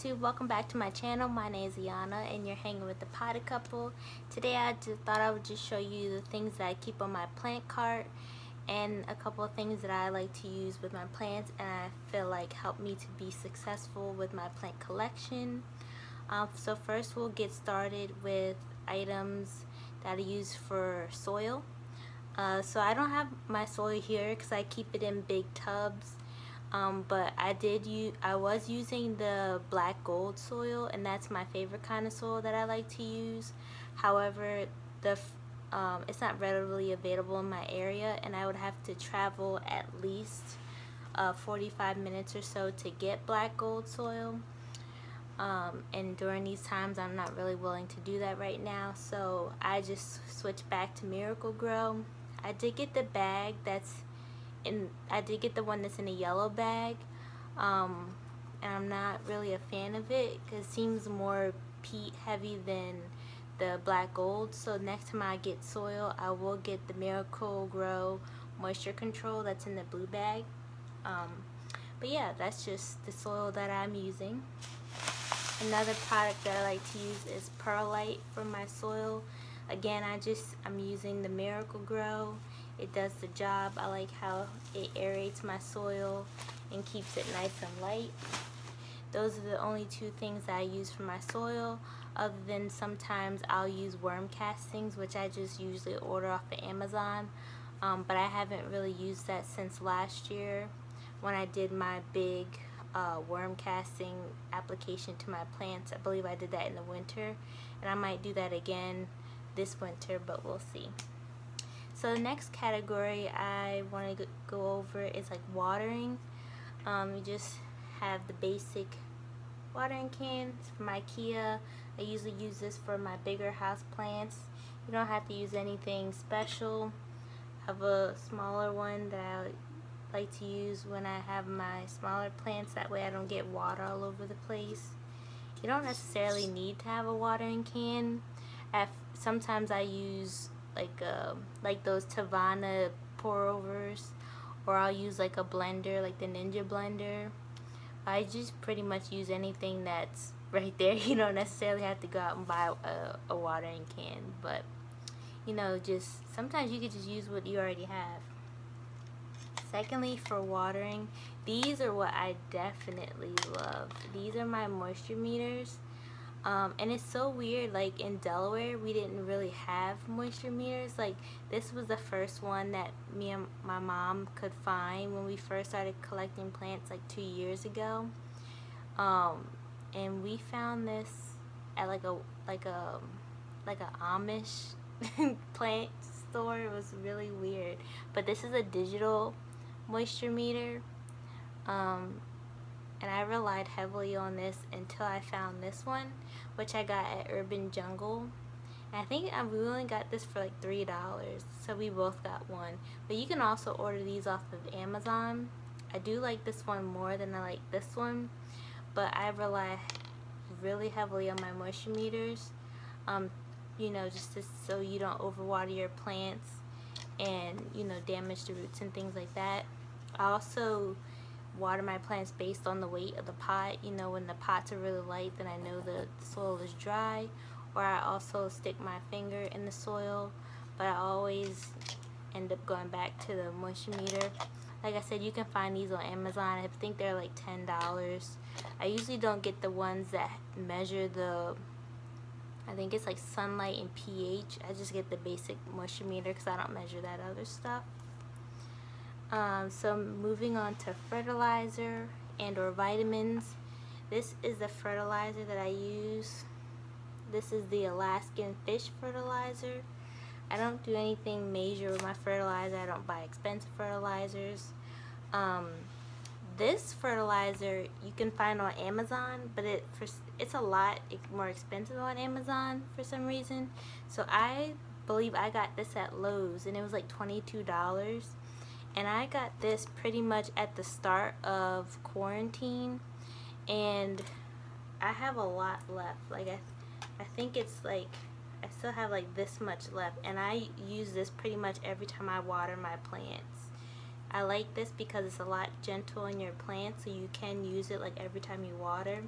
YouTube? Welcome back to my channel. My name is Iana and you're hanging with the Potted Couple. Today I just thought I would just show you the things that I keep on my plant cart and a couple of things that I like to use with my plants and I feel like help me to be successful with my plant collection. So first we'll get started with items that I use for soil. So I don't have my soil here because I keep it in big tubs. But I was using the black gold soil, and that's my favorite kind of soil that I like to use. However, it's not readily available in my area, and I would have to travel at least 45 minutes or so to get black gold soil. And during these times, I'm not really willing to do that right now, so I just switched back to Miracle-Gro. I did get the bag I did get the one that's in a yellow bag, and I'm not really a fan of it because it seems more peat heavy than the black gold. So next time I get soil, I will get the Miracle-Gro moisture control that's in the blue bag. But yeah, that's just the soil that I'm using. Another product that I like to use is Perlite for my soil. Again, I'm using the Miracle-Gro. It does the job. I like how it aerates my soil and keeps it nice and light. Those are the only two things that I use for my soil, other than sometimes I'll use worm castings, which I just usually order off of Amazon. But I haven't really used that since last year when I did my big worm casting application to my plants. I believe I did that in the winter, and I might do that again this winter, but we'll see. So the next category I want to go over is like watering. You just have the basic watering can. It's from IKEA. I usually use this for my bigger house plants. You don't have to use anything special. I have a smaller one that I like to use when I have my smaller plants. That way I don't get water all over the place. You don't necessarily need to have a watering can. Sometimes I use like those Tavana pour overs, or I'll use like a blender, like the Ninja blender. I just pretty much use anything that's right there. You don't necessarily have to go out and buy a watering can, but you know, just sometimes you could just use what you already have. Secondly, for watering, these are what I definitely love. These are my moisture meters. And it's so weird, like in Delaware we didn't really have moisture meters. Like this was the first one that me and my mom could find when we first started collecting plants like 2 years ago. And we found this at like a Amish plant store. It was really weird, but this is a digital moisture meter. And I relied heavily on this until I found this one, which I got at Urban Jungle. And I think we only got this for like $3, so we both got one. But you can also order these off of Amazon. I do like this one more than I like this one, but I rely really heavily on my moisture meters, you know, just so you don't overwater your plants and, you know, damage the roots and things like that. I also water my plants based on the weight of the pot. You know, when the pots are really light, then I know the soil is dry. Or I also stick my finger in the soil, but I always end up going back to the moisture meter. Like I said, you can find these on Amazon. I think they're like $10. I usually don't get the ones that measure I think it's like sunlight and pH. I just get the basic moisture meter because I don't measure that other stuff. So moving on to fertilizer and or vitamins. This is the fertilizer that I use. This is the Alaskan fish fertilizer. I don't do anything major with my fertilizer. I don't buy expensive fertilizers. This fertilizer you can find on Amazon, but it's a lot more expensive on Amazon for some reason. So I believe I got this at Lowe's and it was like $22. And I got this pretty much at the start of quarantine, and I have a lot left. Like I think it's like I still have like this much left, and I use this pretty much every time I water my plants. I like this because it's a lot gentle on your plants, so you can use it like every time you water.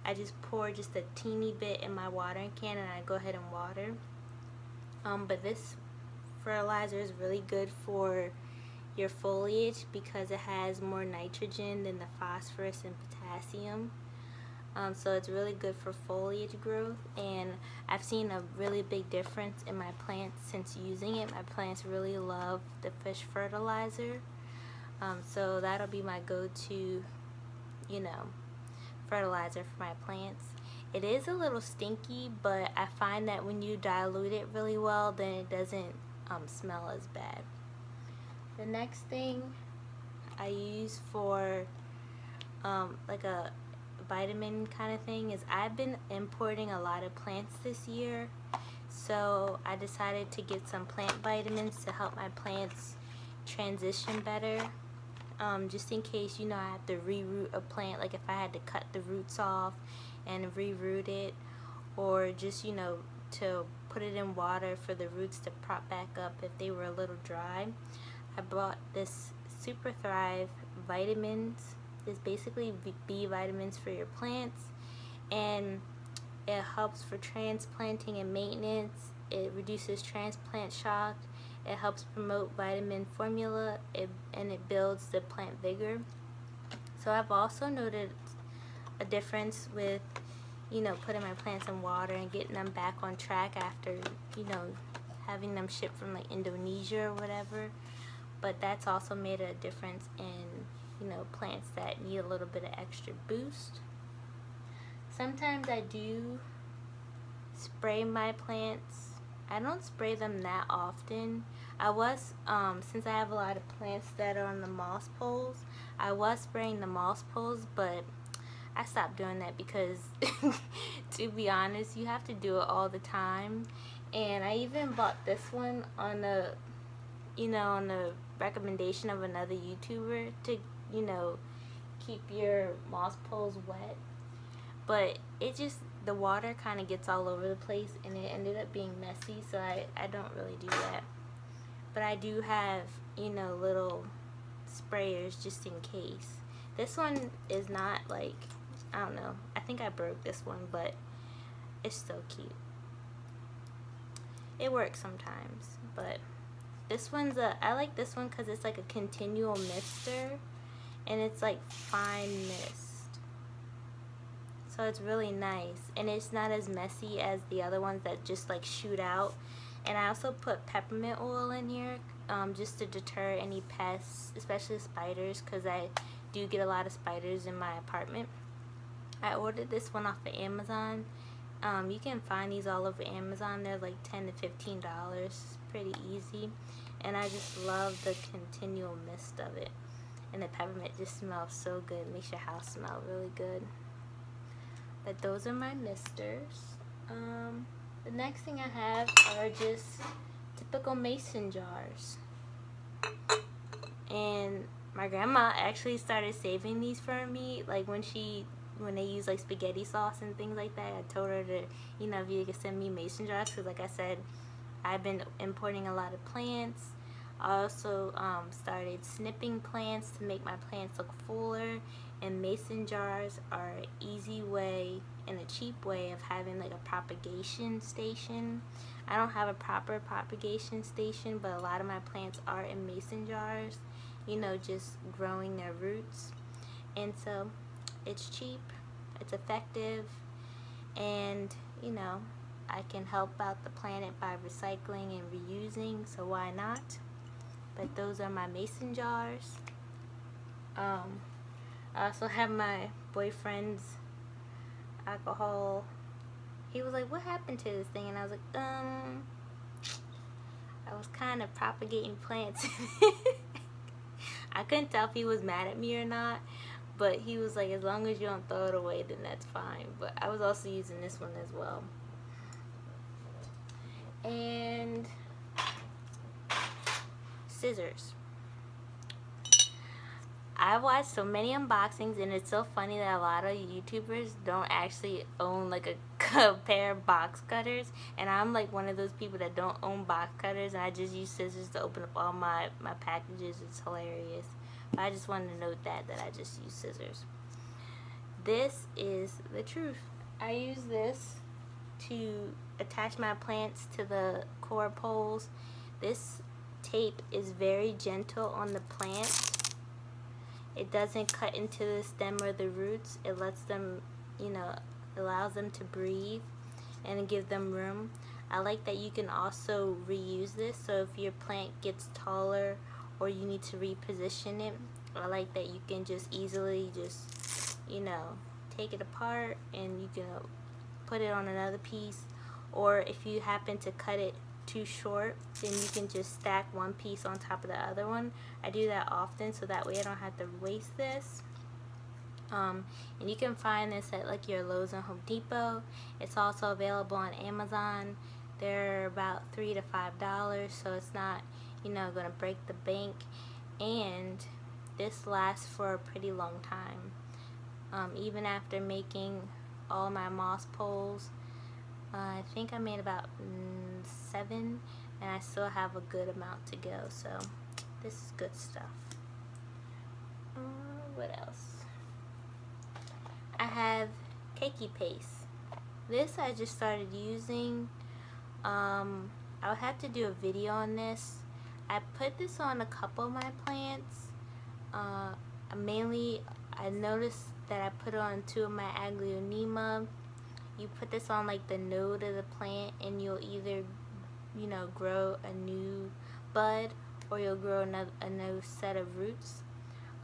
I just pour just a teeny bit in my watering can and I go ahead and water. But this fertilizer is really good for your foliage because it has more nitrogen than the phosphorus and potassium. So it's really good for foliage growth, and I've seen a really big difference in my plants since using it. My plants really love the fish fertilizer. So that'll be my go-to, fertilizer for my plants. It is a little stinky, but I find that when you dilute it really well, then it doesn't smell as bad. The next thing I use for like a vitamin kind of thing is I've been importing a lot of plants this year, so I decided to get some plant vitamins to help my plants transition better, just in case I have to reroot a plant, like if I had to cut the roots off and reroot it, or just to put it in water for the roots to prop back up if they were a little dry. I bought this Super Thrive vitamins. It's basically B vitamins for your plants, and it helps for transplanting and maintenance. It reduces transplant shock. It helps promote vitamin formula, and it builds the plant vigor. So I've also noted a difference with putting my plants in water and getting them back on track after having them shipped from like Indonesia or whatever. But that's also made a difference in plants that need a little bit of extra boost. Sometimes I do spray my plants. I don't spray them that often. I was, since I have a lot of plants that are on the moss poles, I was spraying the moss poles, but I stopped doing that because to be honest, you have to do it all the time. And I even bought this one on the on the recommendation of another YouTuber to keep your moss poles wet, but the water kind of gets all over the place and it ended up being messy, so I don't really do that. But I do have little sprayers just in case. This one is not like, I don't know, I think I broke this one, but it's still cute. It works sometimes, but this one's I like this one because it's like a continual mister, and it's like fine mist, so it's really nice, and it's not as messy as the other ones that just like shoot out. And I also put peppermint oil in here just to deter any pests, especially spiders, because I do get a lot of spiders in my apartment. I ordered this one off of Amazon. You can find these all over Amazon. They're like $10 to $15. It's pretty easy, and I just love the continual mist of it. And the peppermint just smells so good. It makes your house smell really good. But those are my misters. The next thing I have are just typical mason jars. And my grandma actually started saving these for me. Like when they use like spaghetti sauce and things like that, I told her to, if you could send me mason jars, because like I said, I've been importing a lot of plants. I also started snipping plants to make my plants look fuller, and mason jars are an easy way and a cheap way of having like a propagation station. I don't have a proper propagation station, but a lot of my plants are in mason jars, just growing their roots. And so it's cheap, it's effective, and I can help out the planet by recycling and reusing, so why not? But those are my mason jars. I also have my boyfriend's alcohol. He was like, what happened to this thing? And I was like, I was kind of propagating plants. I couldn't tell if he was mad at me or not, but he was like, as long as you don't throw it away, then that's fine. But I was also using this one as well. And scissors. I've watched so many unboxings, and it's so funny that a lot of YouTubers don't actually own like a pair of box cutters, and I'm like one of those people that don't own box cutters, and I just use scissors to open up all my packages. It's hilarious. But I just wanted to note that I just use scissors. this is the truth. I use this to attach my plants to the core poles. This tape is very gentle on the plant. It doesn't cut into the stem or the roots. It lets them, you know, allows them to breathe and give them room. I like that you can also reuse this, so if your plant gets taller or you need to reposition it, I like that you can just easily just, you know, take it apart and you can put it on another piece. Or if you happen to cut it too short, then you can just stack one piece on top of the other one. I do that often so that way I don't have to waste this. And you can find this at like your Lowe's and Home Depot. It's also available on Amazon. They're about $3 to $5, so it's not, you know, gonna break the bank. And this lasts for a pretty long time. Even after making all my moss poles, I think I made about 7, and I still have a good amount to go, so this is good stuff. What else? I have cakey paste. This I just started using. I would have to do a video on this. I put this on a couple of my plants. Mainly, I noticed that I put it on 2 of my Aglaonema. You put this on like the node of the plant and you'll either, you know, grow a new bud or you'll grow a new set of roots.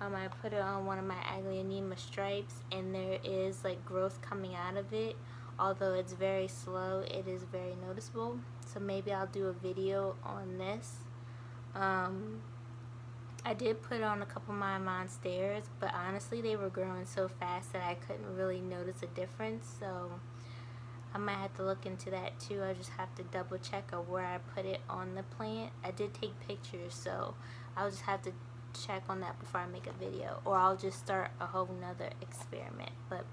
I put it on one of my Aglaonema stripes and there is like growth coming out of it. Although it's very slow, it is very noticeable. So maybe I'll do a video on this. I did put on a couple of my monsteras, but honestly they were growing so fast that I couldn't really notice a difference. So I might have to look into that too. I just have to double check of where I put it on the plant. I did take pictures, so I'll just have to check on that before I make a video, or I'll just start a whole nother experiment. But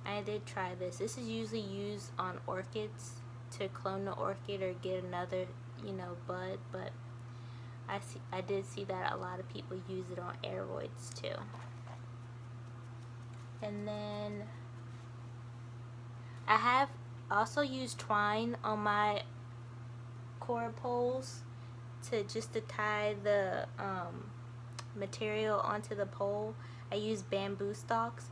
I did try this. This is usually used on orchids to clone the orchid or get another, you know, bud, but I did see that a lot of people use it on aeroids too. And then I have also used twine on my core poles to tie the material onto the pole. I use bamboo stalks.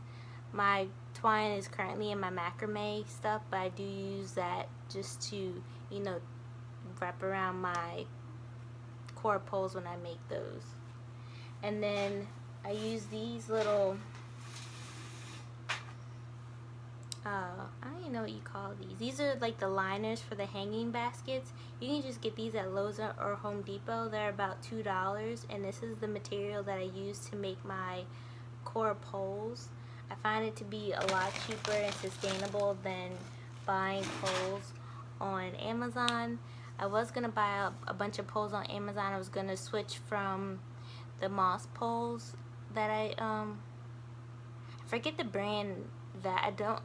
My twine is currently in my macrame stuff, but I do use that just to, you know, wrap around my core poles when I make those. And then I use these little I don't even know what you call these. These are like the liners for the hanging baskets. You can just get these at Lowe's or Home Depot. They're about $2, and this is the material that I use to make my core poles. I find it to be a lot cheaper and sustainable than buying poles on Amazon. I was gonna buy a bunch of poles on Amazon. I was gonna switch from the moss poles that I forget the brand that I don't.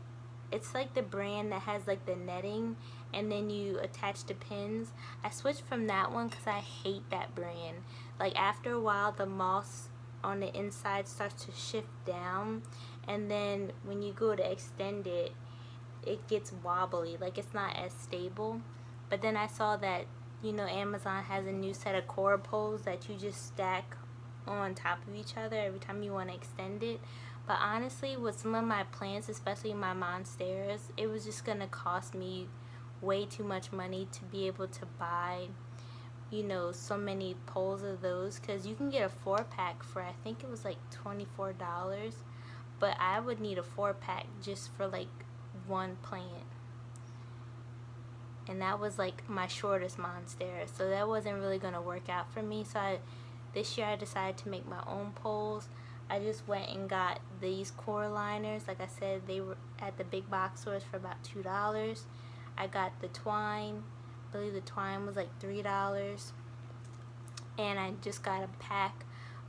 It's like the brand that has like the netting and then you attach the pins. I switched from that one because I hate that brand. Like after a while the moss on the inside starts to shift down, and then when you go to extend it, it gets wobbly, like it's not as stable. But then I saw that, you know, Amazon has a new set of core poles that you just stack on top of each other every time you want to extend it. But honestly, with some of my plants, especially my monsteras, it was just gonna cost me way too much money to be able to buy, you know, so many poles of those, because you can get a 4-pack for, I think it was like $24, but I would need a 4-pack just for like one plant, and that was like my shortest monstera, so that wasn't really gonna work out for me. So this year I decided to make my own poles. I just went and got these core liners. Like I said, they were at the big box stores for about $2. I got the twine. I believe the twine was like $3. And I just got a pack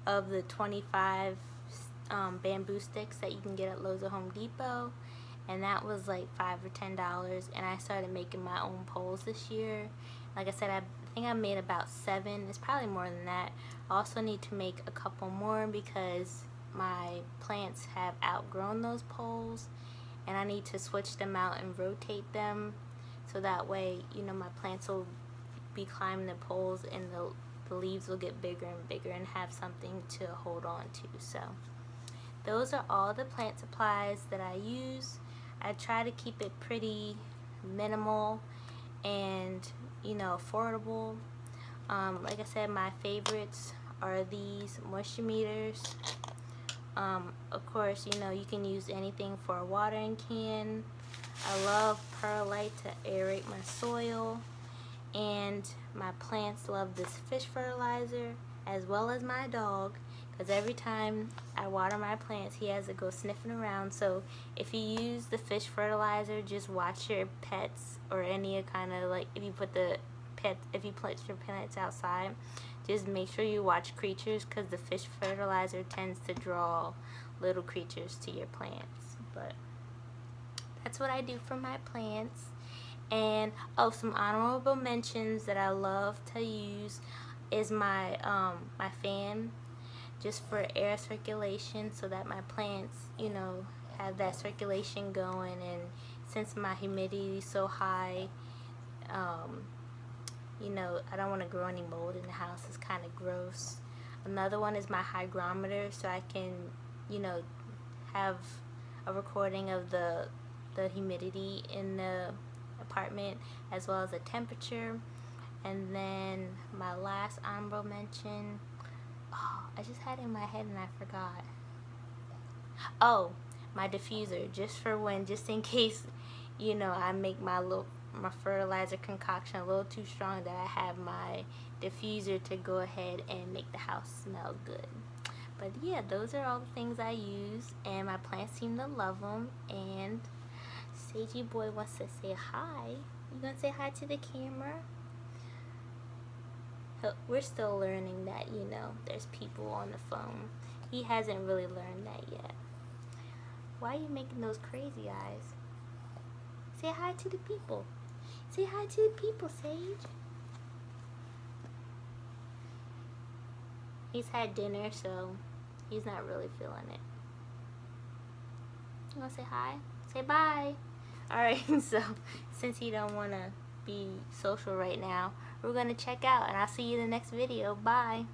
of the 25 bamboo sticks that you can get at Lowe's or Home Depot. And that was like $5 or $10. And I started making my own poles this year. Like I said, I think I made about 7. It's probably more than that. I also need to make a couple more because my plants have outgrown those poles, and I need to switch them out and rotate them, so that way, you know, my plants will be climbing the poles and the leaves will get bigger and bigger and have something to hold on to. So those are all the plant supplies that I use. I try to keep it pretty minimal and, you know, affordable. Like I said, my favorites are these moisture meters. Of course, you know, you can use anything for a watering can. I love Perlite to aerate my soil, and my plants love this fish fertilizer, as well as my dog, because every time I water my plants he has to go sniffing around. So if you use the fish fertilizer, just watch your pets, or any kind of, like, if you put your plants outside, just make sure you watch creatures, because the fish fertilizer tends to draw little creatures to your plants. But that's what I do for my plants. And some honorable mentions that I love to use is my my fan, just for air circulation, so that my plants, you know, have that circulation going. And since my humidity is so high, you know, I don't want to grow any mold in the house. It's kind of gross. Another one is my hygrometer, so I can, you know, have a recording of the humidity in the apartment, as well as the temperature. And then my last honorable mention, I just had it in my head and I forgot. My diffuser, just in case, you know, I make my fertilizer concoction a little too strong, that I have my diffuser to go ahead and make the house smell good. But yeah, those are all the things I use, and my plants seem to love them. And Sagey Boy wants to say hi. You gonna say hi to the camera? We're still learning that, you know, there's people on the phone. He hasn't really learned that yet. Why are you making those crazy eyes? Say hi to the people. Say hi to the people, Sage. He's had dinner, so he's not really feeling it. You wanna say hi? Say bye. Alright, so since he don't want to be social right now, we're going to check out, and I'll see you in the next video. Bye.